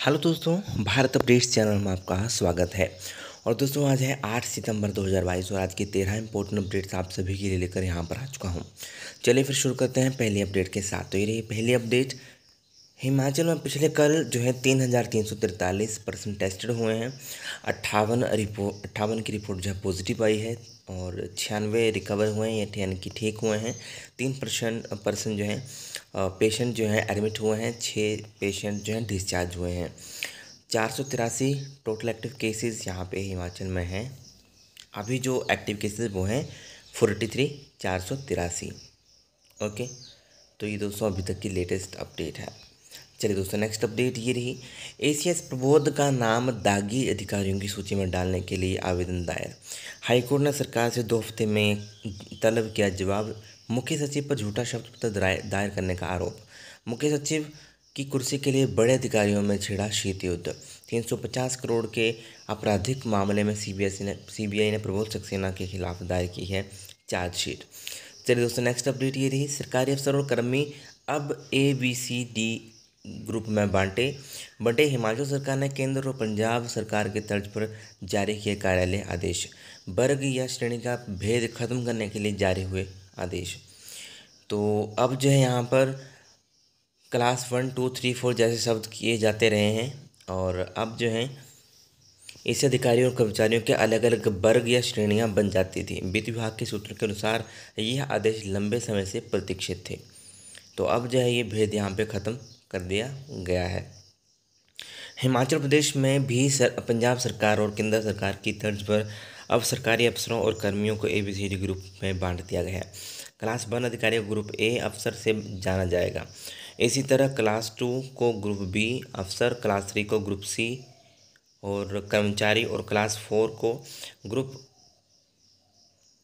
Hello दोस्तों, Bharat updates channel में आपका स्वागत है। और दोस्तों आज है 8 सितंबर 2022 और आज की 13 इंपॉर्टेंट अपडेट्स आप सभी के लिए लेकर यहाँ पर आ चुका हूँ। चलिए फिर शुरू करते हैं पहली अपडेट के साथ। तो ये रही पहली अपडेट। हिमाचल में पिछले कल जो है 3,343 पर्सन टेस्टेड हुए हैं। 58 की रिपोर्ट जो है पॉजिटिव आई है और 96 रिकवर हुए हैं यानी कि ठीक हुए हैं। 3% जो है पेशेंट जो है एडमिट हुए हैं। 6 पेशेंट जो हैं डिस्चार्ज हुए हैं। 483 टोटल एक्टिव केसेस यहाँ पे हिमाचल में हैं। अभी जो एक्टिव केसेस वो हैं 43 483। ओके, तो ये दोस्तों अभी तक की लेटेस्ट अपडेट है। चलिए दोस्तों नेक्स्ट अपडेट ये रही। एसीएस प्रबोध का नाम दागी अधिकारियों की सूची में डालने के लिए आवेदन दायर। हाईकोर्ट ने सरकार से 2 हफ्ते में तलब किया जवाब। मुख्य सचिव पर झूठा शब्द पत्र दायर करने का आरोप। मुख्य सचिव की कुर्सी के लिए बड़े अधिकारियों में छिड़ा शीत युद्ध। 350 करोड़ के आपराधिक मामले में सीबीआई ने प्रबोध सक्सेना के खिलाफ दायर की है चार्जशीट। चलिए दोस्तों नेक्स्ट अपडेट ये रही। सरकारी अफसर और कर्मी अब ABCD ग्रुप में बंटे। हिमाचल सरकार ने केंद्र और पंजाब सरकार के तर्ज पर जारी किए कार्यालय आदेश। वर्ग या श्रेणी का भेद खत्म करने के लिए जारी हुए आदेश। तो अब जो है यहाँ पर क्लास 1, 2, 3, 4 जैसे शब्द किए जाते रहे हैं और अब जो है इससे अधिकारियों और कर्मचारियों के अलग अलग वर्ग या श्रेणियां बन जाती थी। वित्त विभाग के सूत्रों के अनुसार यह आदेश लंबे समय से प्रतीक्षित थे। तो अब जो है ये भेद यहाँ पे ख़त्म कर दिया गया है। हिमाचल प्रदेश में भी पंजाब सरकार और केंद्र सरकार की तर्ज पर अब सरकारी अफसरों और कर्मियों को ABCD ग्रुप में बांट दिया गया है। क्लास 1 अधिकारी को ग्रुप A अफसर से जाना जाएगा। इसी तरह क्लास 2 को ग्रुप B अफसर, क्लास 3 को ग्रुप C और कर्मचारी और क्लास 4 को ग्रुप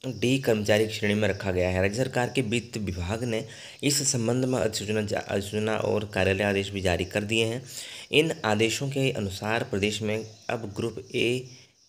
D कर्मचारी की श्रेणी में रखा गया है। राज्य सरकार के वित्त विभाग ने इस संबंध में अधिसूचना और कार्यालय आदेश भी जारी कर दिए हैं। इन आदेशों के अनुसार प्रदेश में अब ग्रुप A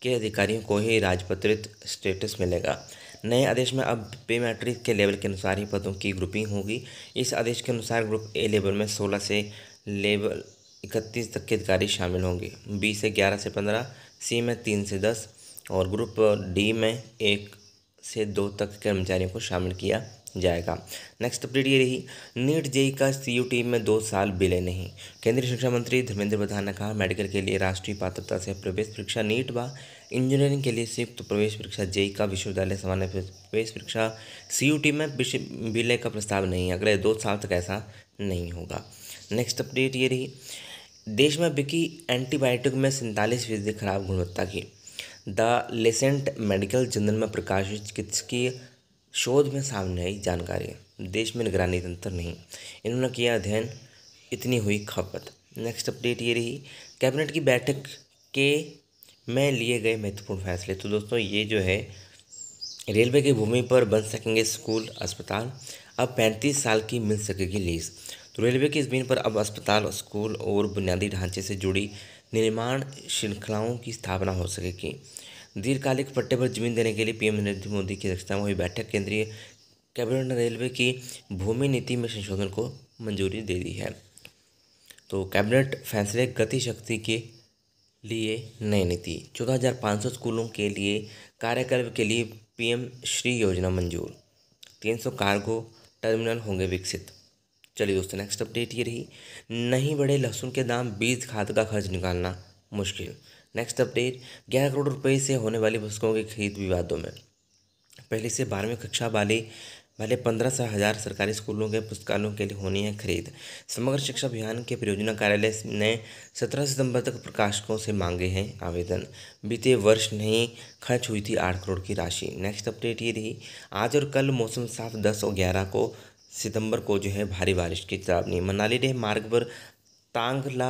के अधिकारियों को ही राजपत्रित स्टेटस मिलेगा। नए आदेश में अब पे मैट्रिक के लेवल के अनुसार ही पदों की ग्रुपिंग होगी। इस आदेश के अनुसार ग्रुप A लेवल में 16 से लेवल 31 तक के अधिकारी शामिल होंगे। B से 11 से 15, C में 3 से 10 और ग्रुप D में 1 से 2 तक कर्मचारियों को शामिल किया जाएगा। नेक्स्ट अपडेट ये रही। नीट जेईई का CUT में 2 साल विलय नहीं। केंद्रीय शिक्षा मंत्री धर्मेंद्र प्रधान ने कहा मेडिकल के लिए राष्ट्रीय पात्रता से प्रवेश परीक्षा नीट व इंजीनियरिंग के लिए संयुक्त प्रवेश परीक्षा जेईई का विश्वविद्यालय सामान्य प्रवेश परीक्षा CUT में विलय का प्रस्ताव नहीं। अगले 2 साल तक ऐसा नहीं होगा। नेक्स्ट अपडेट ये रही। देश में बिकी एंटीबायोटिक में 47% खराब गुणवत्ता की। द लेसेंट मेडिकल जर्नल में प्रकाशित चिकित्सकीय शोध में सामने आई जानकारी। देश में निगरानी तंत्र नहीं, इन्होंने किया अध्ययन, इतनी हुई खपत। नेक्स्ट अपडेट ये रही। कैबिनेट की बैठक के में लिए गए महत्वपूर्ण फैसले। तो दोस्तों ये जो है रेलवे की भूमि पर बन सकेंगे स्कूल अस्पताल। अब 35 साल की मिल सकेगी लीज। तो रेलवे की ज़मीन पर अब अस्पताल, स्कूल और बुनियादी ढांचे से जुड़ी निर्माण श्रृंखलाओं की स्थापना हो सकेगी। दीर्घकालिक पट्टे पर जमीन देने के लिए PM नरेंद्र मोदी की अध्यक्षता में हुई बैठक केंद्रीय कैबिनेट ने रेलवे की भूमि नीति में संशोधन को मंजूरी दे दी है। तो कैबिनेट फैसले गति शक्ति के लिए नई नीति। 14,500 स्कूलों के लिए कार्यक्रम के लिए PM श्री योजना मंजूर। 300 कार्गो टर्मिनल होंगे विकसित। चलिए दोस्तों नेक्स्ट अपडेट ये रही। नहीं बढ़े लहसुन के दाम, बीज खाद का खर्च निकालना मुश्किल। Next update. 11 करोड़ रुपए से होने वाली पुस्तकों की खरीद विवादों में। पहली से 12वीं कक्षा वाले 15,000 सरकारी स्कूलों के पुस्तकालयों के लिए होनी है खरीद। समग्र शिक्षा अभियान के परियोजना कार्यालय ने 17 सितंबर तक प्रकाशकों से मांगे हैं आवेदन। बीते वर्ष नहीं खर्च हुई थी 8 करोड़ की राशि। नेक्स्ट अपडेट ये रही। आज और कल मौसम साफ। 10 और 11 सितंबर को जो है भारी बारिश की चेतावनी। मनाली लेह मार्ग पर तांगला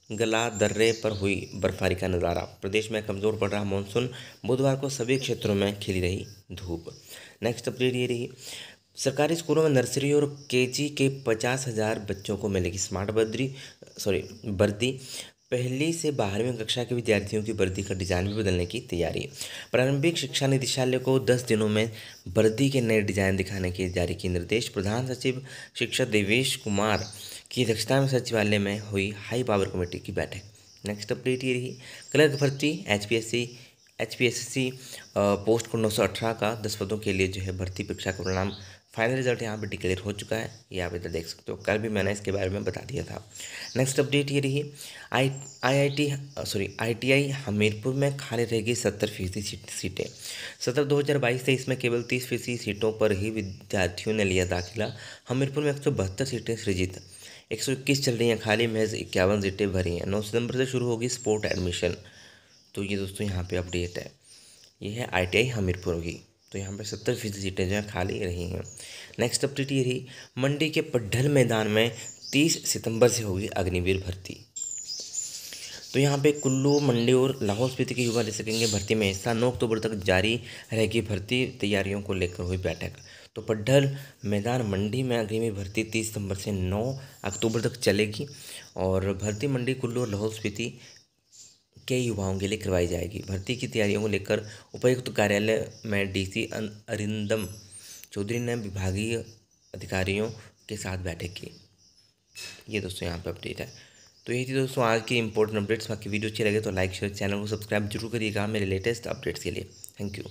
गला दर्रे पर हुई बर्फबारी का नज़ारा। प्रदेश में कमज़ोर पड़ रहा मानसून। बुधवार को सभी क्षेत्रों में खिली रही धूप। नेक्स्ट अपडेट ये रही। सरकारी स्कूलों में नर्सरी और KG के 50,000 बच्चों को मिलेगी स्मार्ट वर्दी। पहली से 12वीं कक्षा के विद्यार्थियों की वर्दी का डिज़ाइन भी बदलने की तैयारी। प्रारंभिक शिक्षा निदेशालय को 10 दिनों में वर्दी के नए डिज़ाइन दिखाने के जारी किए निर्देश। प्रधान सचिव शिक्षा देवेश कुमार की अध्यक्षता में सचिवालय में हुई हाई पावर कमेटी की बैठक। नेक्स्ट अपडेट ये रही, क्लर्क भर्ती एचपीएससी पोस्ट को 918 का 10 पदों के लिए जो है भर्ती परीक्षा का परिणाम फाइनल रिजल्ट यहाँ पे डिक्लेयर हो चुका है, ये आप इधर देख सकते हो। कल भी मैंने इसके बारे में बता दिया था। नेक्स्ट अपडेट ये रही, आईटीआई हमीरपुर में खाली रहेगी 70% सीटें। सत्र 2022-23 में केवल 30% सीटों पर ही विद्यार्थियों ने लिया दाखिला। हमीरपुर में 172 सीटें सृजित, 121 चल रही हैं खाली, महज 51 सीटें भरी हैं। 9 सितंबर से शुरू होगी स्पोर्ट एडमिशन। तो ये दोस्तों यहाँ पे अपडेट है, ये है आईटीआई हमीरपुर की। तो यहाँ पे 70% सीटें जो हैं खाली रही हैं। नेक्स्ट अपडेट ये रही, मंडी के पड्ढल मैदान में 30 सितंबर से होगी अग्निवीर भर्ती। तो यहाँ पे कुल्लू, मंडी और लाहौल स्पीति के युवा ले सकेंगे भर्ती में हिस्सा। 9 अक्टूबर तक जारी रहेगी भर्ती तैयारियों को लेकर हुई बैठक। तो पड्ढल मैदान मंडी में अग्निवीर भर्ती 30 सितंबर से 9 अक्टूबर तक चलेगी और भर्ती मंडी, कुल्लू और लाहौल स्पीति के युवाओं के लिए करवाई जाएगी। भर्ती की तैयारियों को लेकर उपायुक्त कार्यालय में डीसी अरिंदम चौधरी ने विभागीय अधिकारियों के साथ बैठक की। ये दोस्तों यहाँ पे अपडेट है। तो यही थी दोस्तों आज की इंपॉर्टेंट अपडेट्स। बाकी वीडियो अच्छी लगे तो लाइक शेयर, चैनल को सब्सक्राइब जरूर करिएगा मेरे लेटेस्ट अपडेट्स के लिए। Thank you.